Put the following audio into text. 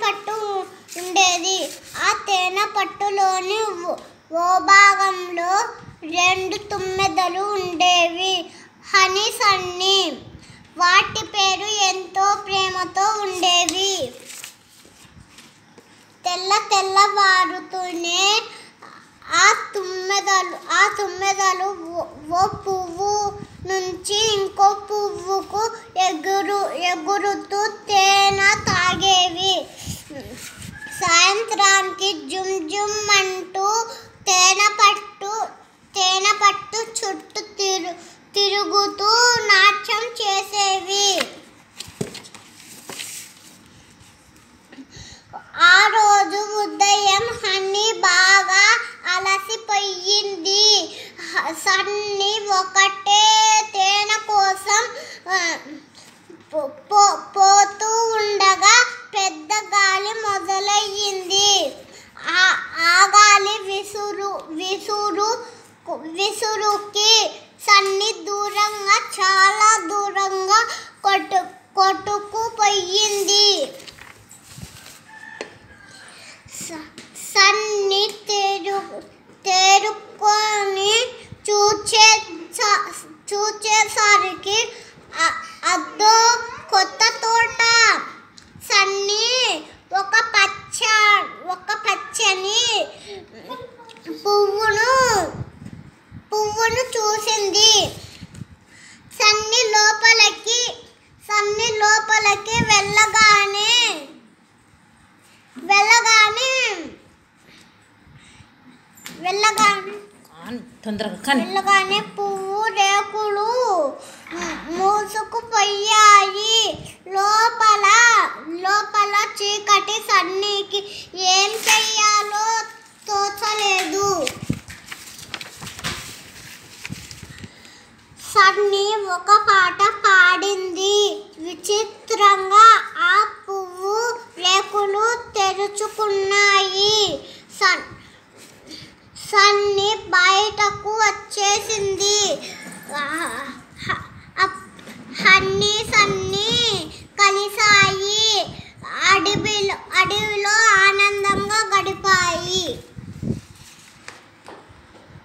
పట్టు ఉండేది. ఆ తేనె పట్టులోని ఓ భాగంలో 2 తుమ్మెదలు ఉండేవి. హనీ, సన్నీ. వాటి పేరు ఎంతో ప్రేమతో ఉండేవి. తెల్లవారుతూనే ఆ తుమ్మెదలు ఓ పువ్వు నుంచి ఇంకో పువ్వుకు ఎగురుతూ తేనె తాగేవి. సాయంత్రానికి జుమ్ జుమ్ అంటూ తేనె పట్టు చుట్టూ తిరుగుతూ నాట్యం చేసేవి. ఆ రోజు ఉదయం హనీ బాగా అలసిపోయింది. సన్నీ ఒకటే తేనె కోసం పోతూ ఉండగా పెద్ద గాలి మొదలయ్యింది. ఆ గాలి విసురుకి సన్నీ చాలా దూరంగా కొట్టుకుపోయింది. సన్నీ తేరుకొని చూచేసరికి అదో కొత్త తోట. సన్నీ ఒక పచ్చని పువ్వును చూసింది. సన్నీ లోపలికి వెళ్ళగానే పువ్వు రేకులు మూసుకుపోయాయి. లోపల చీకటి. సన్నీకి ఏం చెయ్యాలో తోచలేదు. సన్నీ ఒక పాట పాడింది. విచిత్రంగా ఆ పువ్వు రేకులు తెరుచుకున్నాయి. సన్నీ బయటకు వచ్చేసింది.